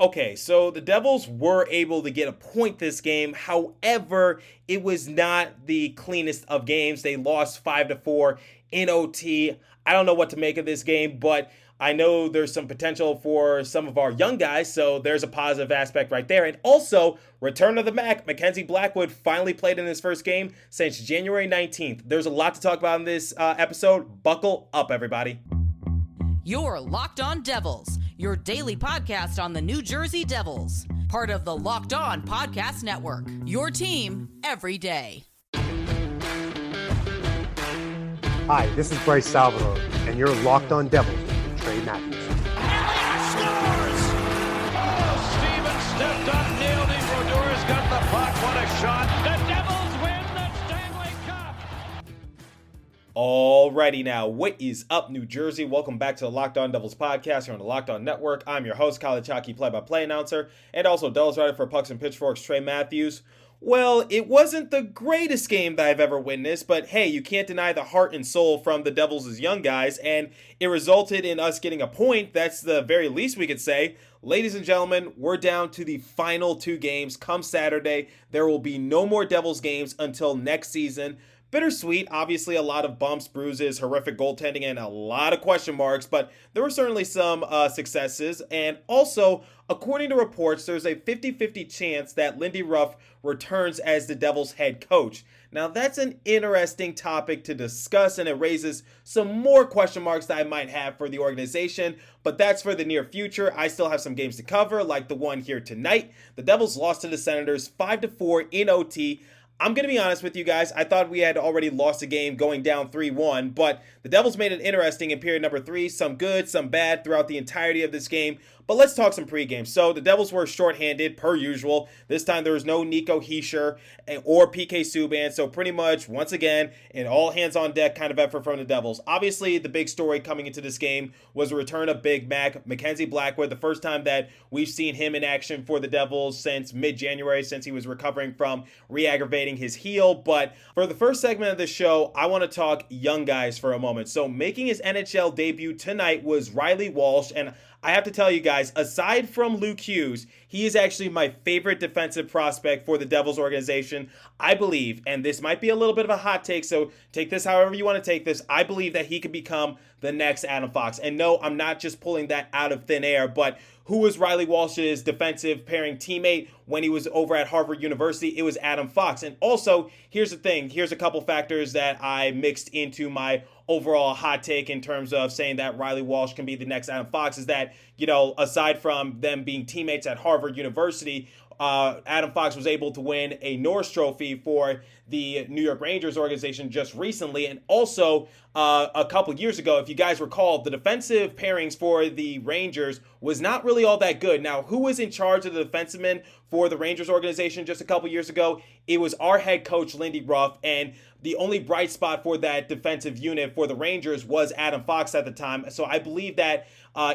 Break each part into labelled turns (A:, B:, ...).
A: Okay, so the Devils were able to get a point this game. However, it was not the cleanest of games. They lost 5-4 in OT. I don't know what to make of this game, but I know there's some potential for some of our young guys, so there's a positive aspect right there. And also, return of the Mac, Mackenzie Blackwood finally played in his first game since January 19th. There's a lot to talk about in this episode. Buckle up, everybody.
B: You're Locked On Devils, your daily podcast on the New Jersey Devils. Part of the Locked On Podcast Network, your team every day.
C: Hi, this is Bryce Salvador, and you're Locked On Devils with Trey Matthews.
D: Scores! Oh, Stevens stepped up, nailed him. Brodor's got the puck. What a shot. The Devils win the Stanley Cup.
A: Alrighty now, what is up, New Jersey? Welcome back to the Locked On Devils podcast here on the Locked On Network. I'm your host, college hockey play-by-play announcer, and also Devils writer for Pucks and Pitchforks, Trey Matthews. Well, it wasn't the greatest game that I've ever witnessed, but hey, you can't deny the heart and soul from the Devils' young guys, and it resulted in us getting a point. That's the very least we could say. Ladies and gentlemen, we're down to the final two games. Come Saturday, there will be no more Devils games until next season. Bittersweet, obviously a lot of bumps, bruises, horrific goaltending, and a lot of question marks, but there were certainly some successes. And also, according to reports, there's a 50-50 chance that Lindy Ruff returns as the Devils head coach. Now, that's an interesting topic to discuss, and it raises some more question marks that I might have for the organization, but that's for the near future. I still have some games to cover, like the one here tonight. The Devils lost to the Senators 5-4 in OT. I'm going to be honest with you guys. I thought we had already lost a game going down 3-1, but the Devils made it interesting in period number 3. Some good, some bad throughout the entirety of this game. But let's talk some pregame. So the Devils were shorthanded per usual. This time there was no Nico Hischier or PK Subban. So pretty much, once again, an all hands on deck kind of effort from the Devils. Obviously, the big story coming into this game was the return of Big Mac, Mackenzie Blackwood. The first time that we've seen him in action for the Devils since mid-January, since he was recovering from re-aggravating his heel. But for the first segment of the show, I want to talk young guys for a moment. So making his NHL debut tonight was Reilly Walsh, and I have to tell you guys, aside from Luke Hughes, he is actually my favorite defensive prospect for the Devils organization. I believe, and this might be a little bit of a hot take, so take this however you want to take this, I believe that he could become the next Adam Fox. And no, I'm not just pulling that out of thin air, but who was Reilly Walsh's defensive pairing teammate when he was over at Harvard University? It was Adam Fox. And also, here's the thing. Here's a couple factors that I mixed into my overall hot take in terms of saying that Reilly Walsh can be the next Adam Fox is that, aside from them being teammates at Harvard University, Adam Fox was able to win a Norris Trophy for the New York Rangers organization just recently. And also, a couple years ago, if you guys recall, the defensive pairings for the Rangers was not really all that good. Now, who was in charge of the defensemen for the Rangers organization just a couple years ago? It was our head coach, Lindy Ruff, and the only bright spot for that defensive unit for the Rangers was Adam Fox at the time. So I believe that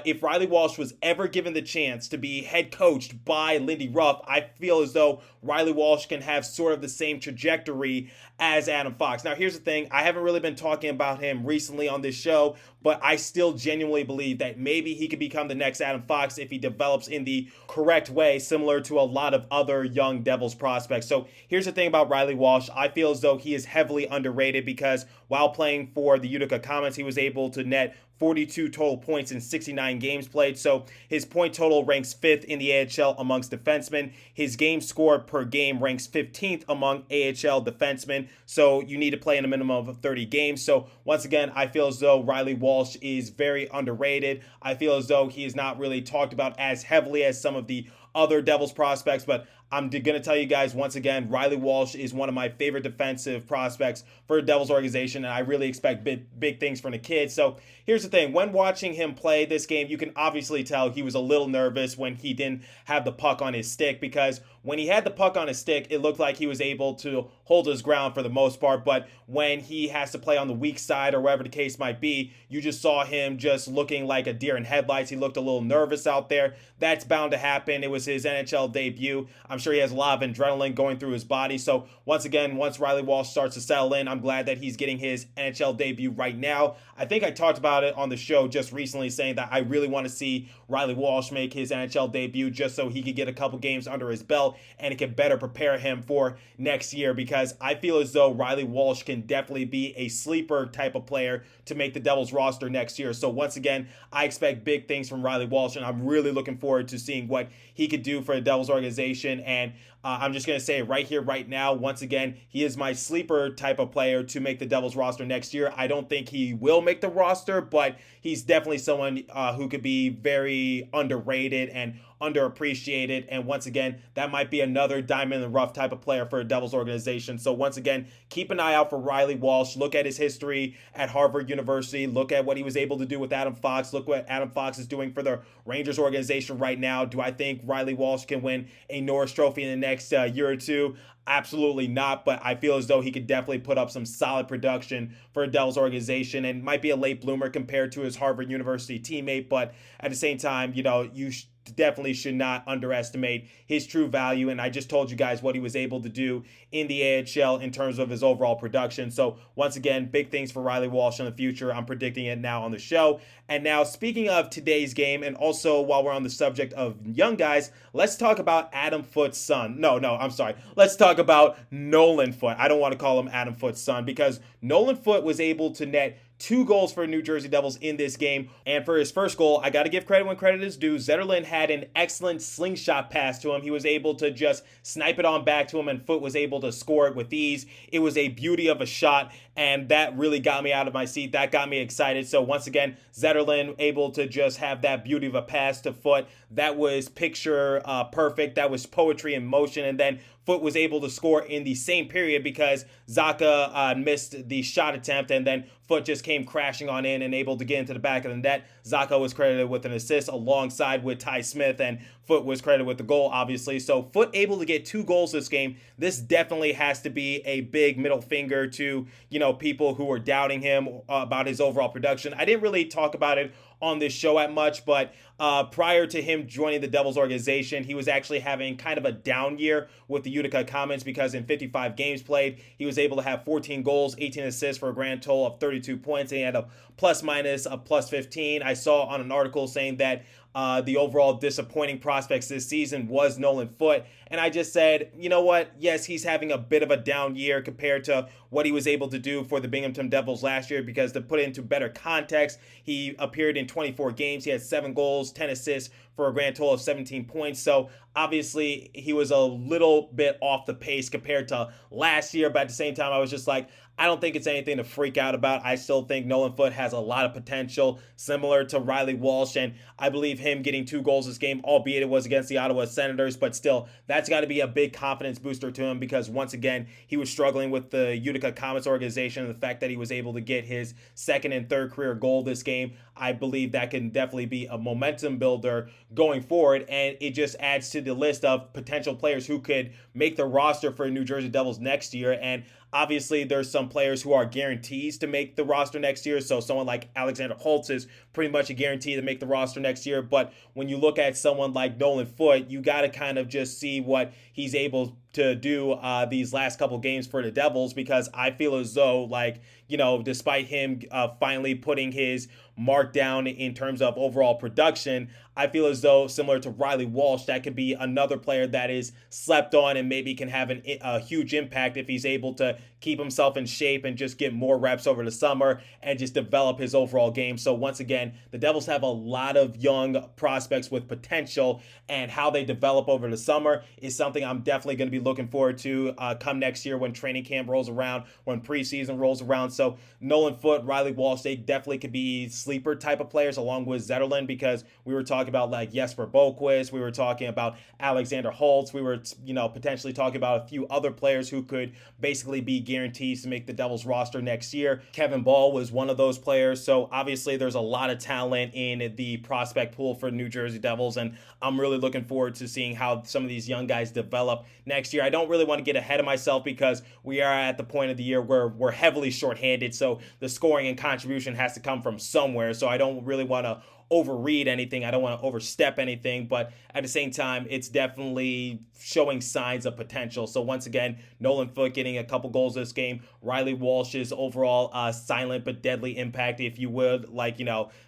A: if Reilly Walsh was ever given the chance to be head coached by Lindy Ruff, I feel as though Reilly Walsh can have sort of the same trajectory as Adam Fox. Now, here's the thing. I haven't really been talking about him recently on this show, but I still genuinely believe that maybe he could become the next Adam Fox if he develops in the correct way, similar to a lot of other young Devils prospects. So here's the thing about Reilly Walsh. I feel as though he is heavily underrated because while playing for the Utica Comets, he was able to net 42 total points in 69 games played. So his point total ranks 5th in the AHL amongst defensemen. His game score per game ranks 15th among AHL defensemen. So you need to play in a minimum of 30 games. So once again, I feel as though Reilly Walsh is very underrated. I feel as though he is not really talked about as heavily as some of the other Devils prospects, but I'm going to tell you guys once again, Reilly Walsh is one of my favorite defensive prospects for the Devils organization, and I really expect big things from the kid. So here's the thing. When watching him play this game, you can obviously tell he was a little nervous when he didn't have the puck on his stick, because when he had the puck on his stick, it looked like he was able to hold his ground for the most part, but when he has to play on the weak side or whatever the case might be, you just saw him just looking like a deer in headlights. He looked a little nervous out there. That's bound to happen. It was his NHL debut. I'm sure he has a lot of adrenaline going through his body. So once again, once Reilly Walsh starts to settle in, I'm glad that he's getting his NHL debut right now. I think I talked about it on the show just recently, saying that I really want to see Reilly Walsh make his NHL debut just so he could get a couple games under his belt and it can better prepare him for next year, because I feel as though Reilly Walsh can definitely be a sleeper type of player to make the Devils roster next year. So once again, I expect big things from Reilly Walsh, and I'm really looking forward to seeing what he could do for the Devils organization. And I'm just going to say right here, right now, once again, he is my sleeper type of player to make the Devils roster next year. I don't think he will make the roster, but he's definitely someone who could be very underrated and underappreciated. And once again, that might be another diamond in the rough type of player for a Devils organization. So once again, keep an eye out for Reilly Walsh. Look at his history at Harvard University. Look at what he was able to do with Adam Fox. Look what Adam Fox is doing for the Rangers organization right now. Do I think Reilly Walsh can win a Norris Trophy in the next year or two? Absolutely not, but I feel as though he could definitely put up some solid production for a Devils organization, and might be a late bloomer compared to his Harvard University teammate, but at the same time, you definitely should not underestimate his true value. And I just told you guys what he was able to do in the AHL in terms of his overall production. So once again, big things for Reilly Walsh in the future. I'm predicting it now on the show. And now, speaking of today's game, and also while we're on the subject of young guys, let's talk about Adam Foote's son. I'm sorry. Let's talk about Nolan Foote. I don't want to call him Adam Foote's son, because Nolan Foote was able to net 2 goals for New Jersey Devils in this game. And for his first goal, I got to give credit when credit is due. Zetterlund had an excellent slingshot pass to him. He was able to just snipe it on back to him, and Foote was able to score it with ease. It was a beauty of a shot, and that really got me out of my seat. That got me excited. So once again, Zetterlund able to just have that beauty of a pass to Foote. That was picture perfect. That was poetry in motion. And then Foote was able to score in the same period because Zacha missed the shot attempt, and then Foote just came crashing on in and able to get into the back of the net. Zacha was credited with an assist alongside with Ty Smith, and Foote was credited with the goal, obviously. So Foote able to get 2 goals this game. This definitely has to be a big middle finger to, people who were doubting him about his overall production. I didn't really talk about it on this show at much, but prior to him joining the Devils organization, he was actually having kind of a down year with the Utica Comets, because in 55 games played, he was able to have 14 goals, 18 assists for a grand total of 32 points, and he had a plus-minus of plus 15. I saw on an article saying that the overall disappointing prospects this season was Nolan Foote. And I just said, you know what? Yes, he's having a bit of a down year compared to what he was able to do for the Binghamton Devils last year, because to put it into better context, he appeared in 24 games. He had 7 goals, 10 assists for a grand total of 17 points. So obviously he was a little bit off the pace compared to last year. But at the same time, I was just like, I don't think it's anything to freak out about. I still think Nolan Foote has a lot of potential, similar to Reilly Walsh, and I believe him getting 2 goals this game, albeit it was against the Ottawa Senators, but still, that's got to be a big confidence booster to him, because once again, he was struggling with the Utica Comets organization, and the fact that he was able to get his 2nd and 3rd career goal this game, I believe that can definitely be a momentum builder going forward, and it just adds to the list of potential players who could make the roster for New Jersey Devils next year. And obviously, there's some players who are guarantees to make the roster next year. So someone like Alexander Holtz is pretty much a guarantee to make the roster next year. But when you look at someone like Nolan Foote, you got to kind of just see what he's able to do these last couple games for the Devils, because I feel as though, despite him finally putting his mark down in terms of overall production, I feel as though, similar to Reilly Walsh, that could be another player that is slept on and maybe can have a huge impact if he's able to keep himself in shape and just get more reps over the summer and just develop his overall game. So once again, the Devils have a lot of young prospects with potential, and how they develop over the summer is something I'm definitely going to be looking forward to come next year when training camp rolls around, when preseason rolls around. So Nolan Foote, Reilly Walsh, they definitely could be sleeper type of players along with Zetterlund, because we were talking about like Jesper Boquist, we were talking about Alexander Holtz, we were potentially talking about a few other players who could basically be guarantees to make the Devils roster next year. Kevin Ball was one of those players. So obviously there's a lot of talent in the prospect pool for New Jersey Devils, and I'm really looking forward to seeing how some of these young guys develop next next year. I don't really want to get ahead of myself because we are at the point of the year where we're heavily shorthanded, so the scoring and contribution has to come from somewhere. So I don't really want to overread anything. I don't want to overstep anything, but at the same time, it's definitely showing signs of potential. So once again, Nolan Foote getting a couple goals this game. Reilly Walsh's overall silent but deadly impact, if you would, like,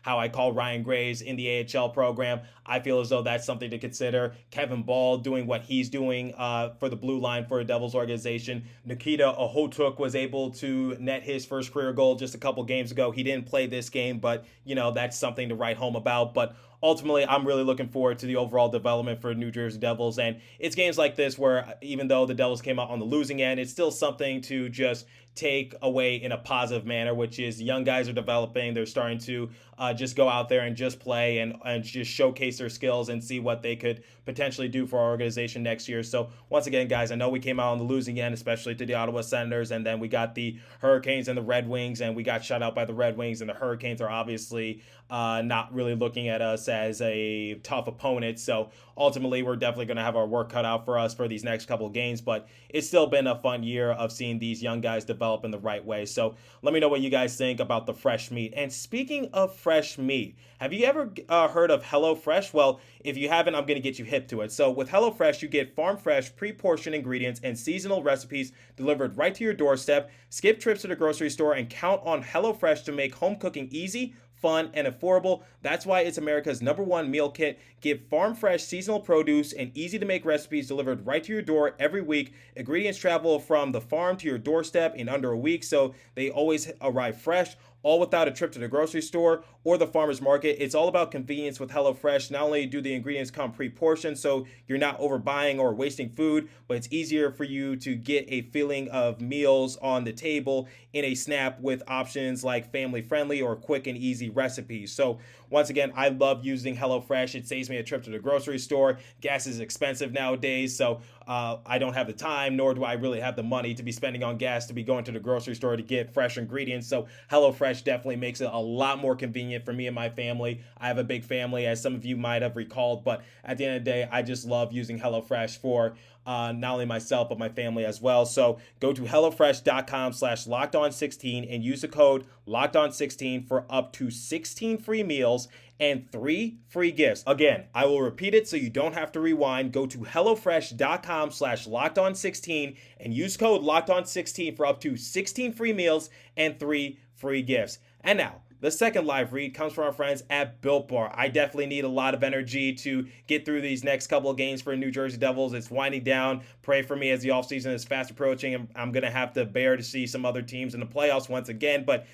A: how I call Ryan Graves in the AHL program. I feel as though that's something to consider. Kevin Ball doing what he's doing for the blue line for a Devils organization. Nikita Ahotuk was able to net his first career goal just a couple games ago. He didn't play this game, but, that's something to write home about. But ultimately, I'm really looking forward to the overall development for New Jersey Devils. And it's games like this where even though the Devils came out on the losing end, it's still something to just take away in a positive manner, which is young guys are developing. They're starting to just go out there and just play and just showcase their skills and see what they could potentially do for our organization next year. So once again, guys, I know we came out on the losing end, especially to the Ottawa Senators, and then we got the Hurricanes and the Red Wings, and we got shut out by the Red Wings, and the Hurricanes are obviously not really looking at us as a tough opponent. So ultimately, we're definitely going to have our work cut out for us for these next couple of games, but it's still been a fun year of seeing these young guys develop in the right way. So let me know what you guys think about the fresh meat. And speaking of fresh meat, have you ever heard of HelloFresh? Well, if you haven't, I'm going to get you hip to it. So with HelloFresh, you get farm fresh, pre-portioned ingredients and seasonal recipes delivered right to your doorstep. Skip trips to the grocery store and count on HelloFresh to make home cooking easy, fun, and affordable. That's why it's America's #1 meal kit. Get farm fresh seasonal produce and easy to make recipes delivered right to your door every week. Ingredients travel from the farm to your doorstep in under a week, so they always arrive fresh, all without a trip to the grocery store or the farmer's market. It's all about convenience with HelloFresh. Not only do the ingredients come pre-portioned, so you're not overbuying or wasting food, but it's easier for you to get a feeling of meals on the table in a snap with options like family-friendly or quick and easy recipes. So once again, I love using HelloFresh. It saves me a trip to the grocery store. Gas is expensive nowadays, so I don't have the time, nor do I really have the money to be spending on gas to be going to the grocery store to get fresh ingredients. So HelloFresh definitely makes it a lot more convenient for me and my family. I have a big family, as some of you might have recalled, but at the end of the day, I just love using HelloFresh for not only myself, but my family as well. So go to HelloFresh.com/LockedOn16 and use the code LockedOn16 for up to 16 free meals and 3 free gifts. Again, I will repeat it so you don't have to rewind. Go to HelloFresh.com/LockedOn16 and use code LockedOn16 for up to 16 free meals and 3 free gifts. And now, the second live read comes from our friends at Built Bar. I definitely need a lot of energy to get through these next couple of games for New Jersey Devils. It's winding down. Pray for me as the offseason is fast approaching. I'm going to have to bear to see some other teams in the playoffs once again, but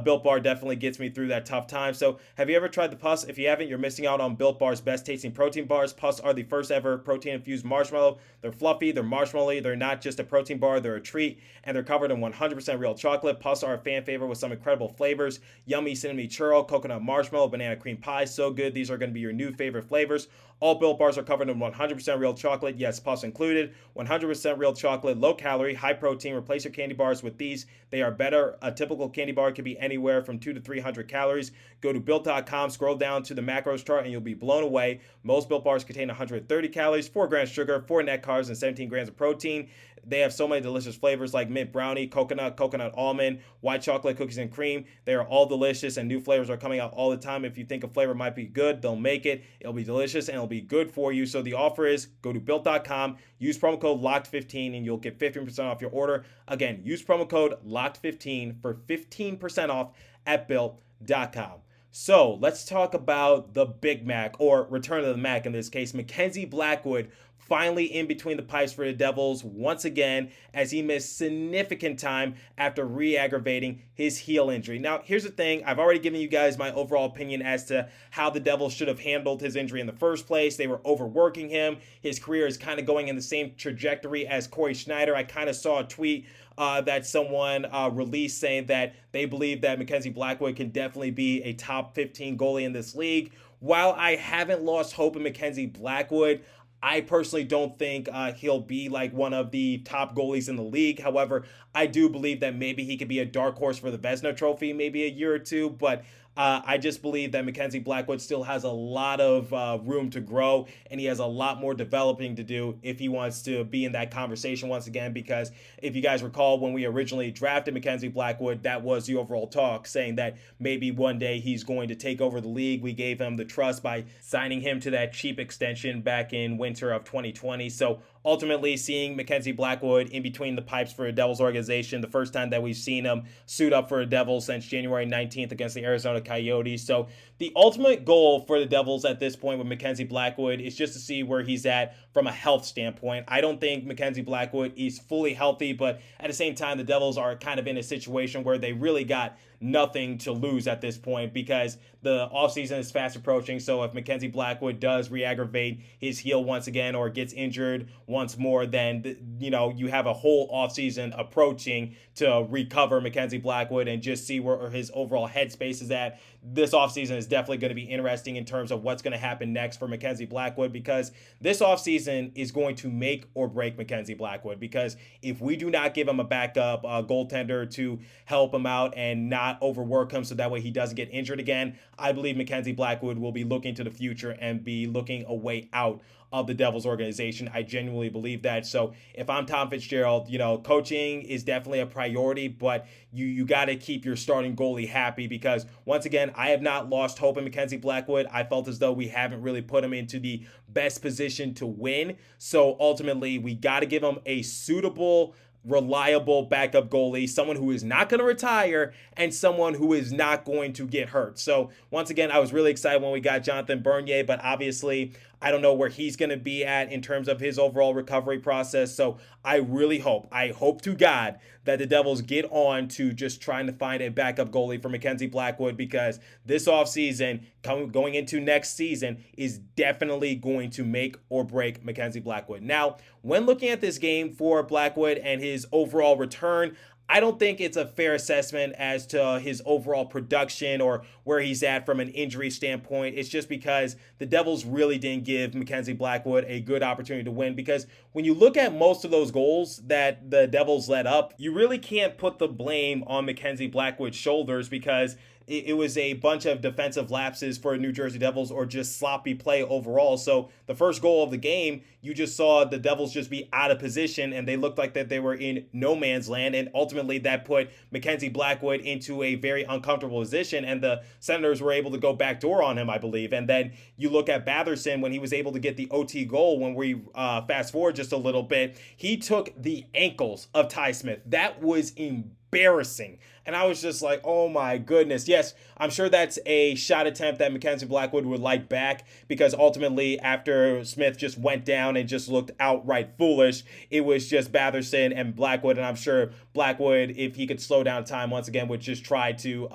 A: Built Bar definitely gets me through that tough time. So have you ever tried the Puss? If you haven't, you're missing out on Built Bar's best tasting protein bars. Puss are the first ever protein infused marshmallow. They're fluffy, they're marshmallowy, they're not just a protein bar, they're a treat, and they're covered in 100% real chocolate. Puss are a fan favorite with some incredible flavors. Yummy cinnamon churro, coconut marshmallow, banana cream pie, so good. These are going to be your new favorite flavors. All Built Bars are covered in 100% real chocolate, yes, Puss included. 100% real chocolate, low calorie, high protein. Replace your candy bars with these. They are better. A typical candy bar could be anywhere from 200 to 300 calories. Go to Built.com, scroll down to the macros chart, and you'll be blown away. Most Built Bars contain 130 calories, 4 grams sugar, 4 net carbs, and 17 grams of protein. They have so many delicious flavors like mint brownie, coconut almond, white chocolate, cookies and cream. They are all delicious, and new flavors are coming out all the time. If you think a flavor might be good, they'll make it. It'll be delicious, and it'll be good for you. So the offer is go to Built.com, use promo code LOCKED15, and you'll get 15% off your order. Again, use promo code LOCKED15 for 15% off at Built.com. So let's talk about the Big Mac, or Return of the Mac in this case. Mackenzie Blackwood finally in between the pipes for the Devils once again, as he missed significant time after re-aggravating his heel injury. Now, here's the thing. I've already given you guys my overall opinion as to how the Devils should have handled his injury in the first place. They were overworking him. His career is kind of going in the same trajectory as Corey Schneider. I kind of saw a tweet that someone released saying that they believe that Mackenzie Blackwood can definitely be a top 15 goalie in this league. While I haven't lost hope in Mackenzie Blackwood, I personally don't think he'll be like one of the top goalies in the league. However, I do believe that maybe he could be a dark horse for the Vezina Trophy maybe a year or two. But I just believe that Mackenzie Blackwood still has a lot of room to grow, and he has a lot more developing to do if he wants to be in that conversation once again, because if you guys recall, when we originally drafted Mackenzie Blackwood, that was the overall talk, saying that maybe one day he's going to take over the league. We gave him the trust by signing him to that cheap extension back in winter of 2020. So ultimately, seeing Mackenzie Blackwood in between the pipes for a Devils organization, the first time that we've seen him suit up for a Devils since January 19th against the Arizona Coyotes. So the ultimate goal for the Devils at this point with Mackenzie Blackwood is just to see where he's at from a health standpoint. I don't think Mackenzie Blackwood is fully healthy, but at the same time, the Devils are kind of in a situation where they really got nothing to lose at this point because the offseason is fast approaching. So if Mackenzie Blackwood does re-aggravate his heel once again or gets injured once more, then you have a whole offseason approaching to recover Mackenzie Blackwood and just see where his overall headspace is at. This offseason is definitely going to be interesting in terms of what's going to happen next for Mackenzie Blackwood, because this offseason is going to make or break Mackenzie Blackwood, because if we do not give him a backup goaltender to help him out and not overwork him so that way he doesn't get injured again, I believe Mackenzie Blackwood will be looking to the future and be looking a way out of the Devils organization. I genuinely believe that. So if I'm Tom Fitzgerald, coaching is definitely a priority, but you got to keep your starting goalie happy, because once again, I have not lost hope in Mackenzie Blackwood. I felt as though we haven't really put him into the best position to win. So ultimately, we got to give him a suitable, reliable backup goalie, someone who is not going to retire and someone who is not going to get hurt. So once again, I was really excited when we got Jonathan Bernier, but obviously I don't know where he's going to be at in terms of his overall recovery process. So I hope to God that the Devils get on to just trying to find a backup goalie for Mackenzie Blackwood, because this offseason, going into next season, is definitely going to make or break Mackenzie Blackwood. Now, when looking at this game for Blackwood and his overall return, I don't think it's a fair assessment as to his overall production or where he's at from an injury standpoint. It's just because the Devils really didn't give Mackenzie Blackwood a good opportunity to win, because when you look at most of those goals that the Devils let up, you really can't put the blame on Mackenzie Blackwood's shoulders, because it was a bunch of defensive lapses for New Jersey Devils or just sloppy play overall. So the first goal of the game, you just saw the Devils just be out of position and they looked like that they were in no man's land. And ultimately that put Mackenzie Blackwood into a very uncomfortable position, and the Senators were able to go backdoor on him, I believe. And then you look at Batherson when he was able to get the OT goal. When we fast forward just a little bit, he took the ankles of Ty Smith. That was embarrassing. And I was just like, oh my goodness. Yes, I'm sure that's a shot attempt that Mackenzie Blackwood would like back, because ultimately after Smith just went down and just looked outright foolish, it was just Batherson and Blackwood. And I'm sure Blackwood, if he could slow down time once again, would just try to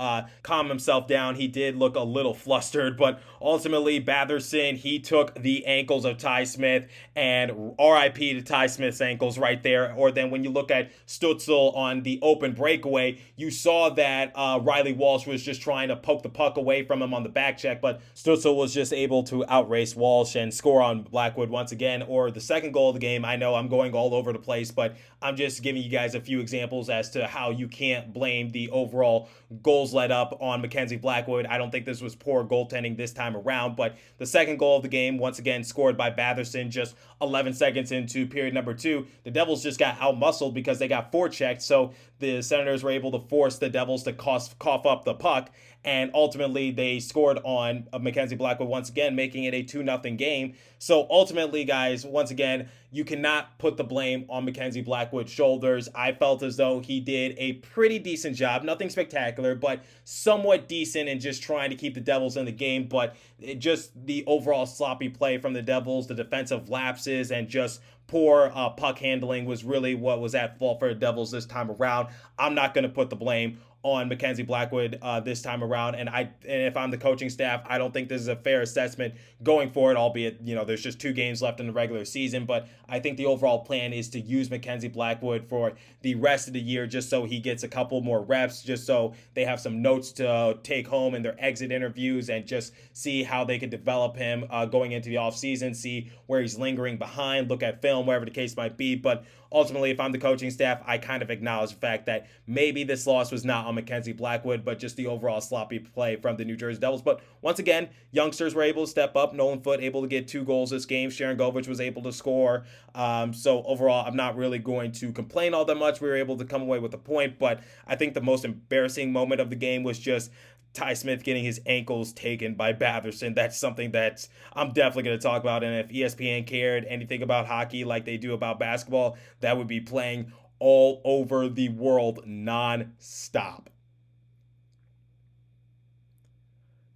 A: calm himself down. He did look a little flustered, but ultimately Batherson, he took the ankles of Ty Smith, and RIP to Ty Smith's ankles right there. Or then when you look at Stützle on the open breakaway, you saw that Reilly Walsh was just trying to poke the puck away from him on the back check, but Stützle was just able to outrace Walsh and score on Blackwood once again. Or the second goal of the game, I know I'm going all over the place, but I'm just giving you guys a few examples as to how you can't blame the overall goals let up on Mackenzie Blackwood. I don't think this was poor goaltending this time around, but the second goal of the game, once again scored by Batherson just 11 seconds into period number 2. The Devils just got out-muscled because they got forechecked, so the Senators were able to force the Devils to cough up the puck, and ultimately they scored on Mackenzie Blackwood once again, making it a 2-0 game. So ultimately, guys, once again, you cannot put the blame on Mackenzie Blackwood's shoulders. I felt as though he did a pretty decent job, nothing spectacular, but somewhat decent in just trying to keep the Devils in the game. But just the overall sloppy play from the Devils, the defensive lapses, and just poor puck handling was really what was at fault for the Devils this time around. I'm not going to put the blame on Mackenzie Blackwood this time around, and if I'm the coaching staff, I don't think this is a fair assessment going forward, albeit there's just 2 games left in the regular season. But I think the overall plan is to use Mackenzie Blackwood for the rest of the year, just so he gets a couple more reps, just so they have some notes to take home in their exit interviews, and just see how they could develop him going into the offseason, see where he's lingering behind, look at film, wherever the case might be. But ultimately, if I'm the coaching staff, I kind of acknowledge the fact that maybe this loss was not on Mackenzie Blackwood, but just the overall sloppy play from the New Jersey Devils. But once again, youngsters were able to step up. Nolan Foote able to get 2 goals this game. Sharon Govich was able to score. So overall, I'm not really going to complain all that much. We were able to come away with a point, but I think the most embarrassing moment of the game was just Ty Smith getting his ankles taken by Batherson. That's something that I'm definitely going to talk about. And if ESPN cared anything about hockey like they do about basketball, that would be playing all over the world non-stop.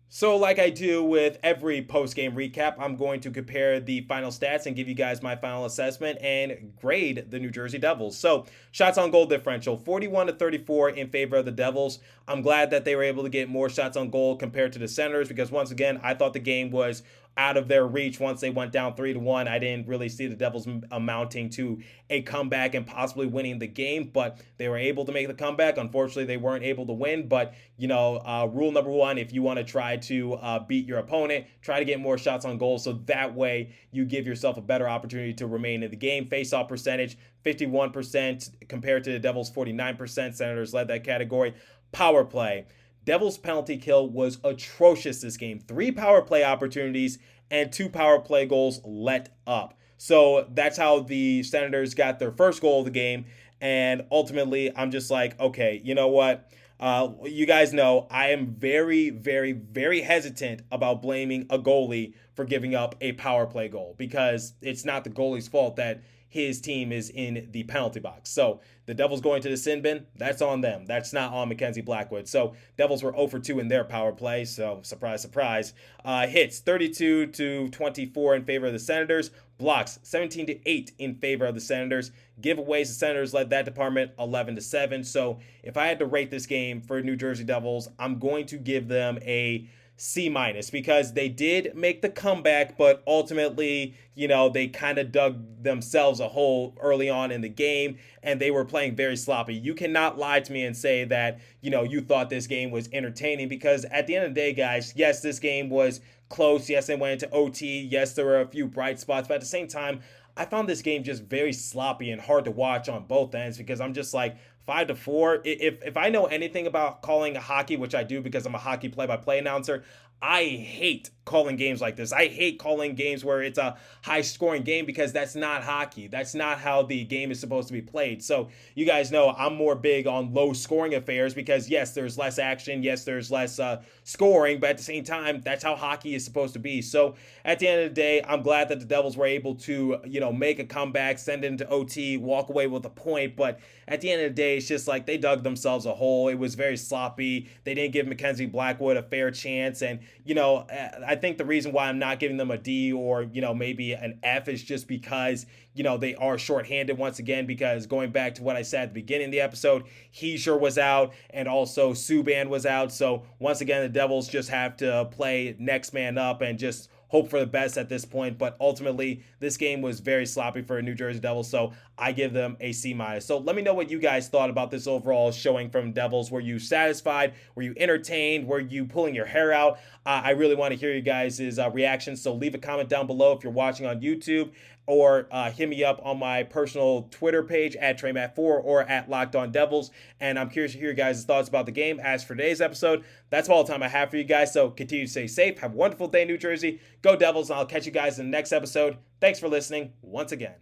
A: So like I do with every post-game recap, I'm going to compare the final stats and give you guys my final assessment and grade the New Jersey Devils. So shots on goal differential, 41-34 in favor of the Devils. I'm glad that they were able to get more shots on goal compared to the Senators because once again, I thought the game was out of their reach once they went down 3-1. I didn't really see the Devils amounting to a comeback and possibly winning the game, but they were able to make the comeback. Unfortunately, they weren't able to win, but rule number 1, if you want to try to beat your opponent, try to get more shots on goal so that way you give yourself a better opportunity to remain in the game. Face-off percentage, 51% compared to the Devils' 49%. Senators led that category. Power play. Devils penalty kill was atrocious this game. 3 power play opportunities and 2 power play goals let up. So that's how the Senators got their first goal of the game. And ultimately, I'm just like, okay, you know what? You guys know I am very, very, very hesitant about blaming a goalie for giving up a power play goal because it's not the goalie's fault that his team is in the penalty box. So the Devils going to the sin bin, that's on them. That's not on Mackenzie Blackwood. So Devils were 0 for 2 in their power play. So surprise, surprise. Hits 32-24 in favor of the Senators. Blocks 17-8 in favor of the Senators. Giveaways, the Senators led that department 11-7. So if I had to rate this game for New Jersey Devils, I'm going to give them a C- because they did make the comeback, but ultimately, they kind of dug themselves a hole early on in the game and they were playing very sloppy. You cannot lie to me and say that, you thought this game was entertaining because at the end of the day, guys, yes, this game was close. Yes, they went into OT. Yes, there were a few bright spots, but at the same time, I found this game just very sloppy and hard to watch on both ends because I'm just like 5-4. If I know anything about calling hockey, which I do because I'm a hockey play-by-play announcer, I hate calling games like this. I hate calling games where it's a high-scoring game because that's not hockey. That's not how the game is supposed to be played. So you guys know I'm more big on low-scoring affairs because, yes, there's less action. Yes, there's less scoring. But at the same time, that's how hockey is supposed to be. So at the end of the day, I'm glad that the Devils were able to, make a comeback, send it into OT, walk away with a point. But at the end of the day, it's just like they dug themselves a hole. It was very sloppy. They didn't give Mackenzie Blackwood a fair chance. And, I think the reason why I'm not giving them a D or, maybe an F is just because, they are shorthanded once again, because going back to what I said at the beginning of the episode, Heischer was out and also Subban was out. So once again, the Devils just have to play next man up and just hope for the best at this point. But ultimately, this game was very sloppy for New Jersey Devils, so I give them a C-. So let me know what you guys thought about this overall showing from Devils. Were you satisfied? Were you entertained? Were you pulling your hair out? I really want to hear you guys' reactions, so leave a comment down below if you're watching on YouTube, or hit me up on my personal Twitter page at TreyMatt4 or at Locked On Devils. And I'm curious to hear your guys' thoughts about the game. As for today's episode, that's all the time I have for you guys. So continue to stay safe. Have a wonderful day, New Jersey. Go Devils, and I'll catch you guys in the next episode. Thanks for listening once again.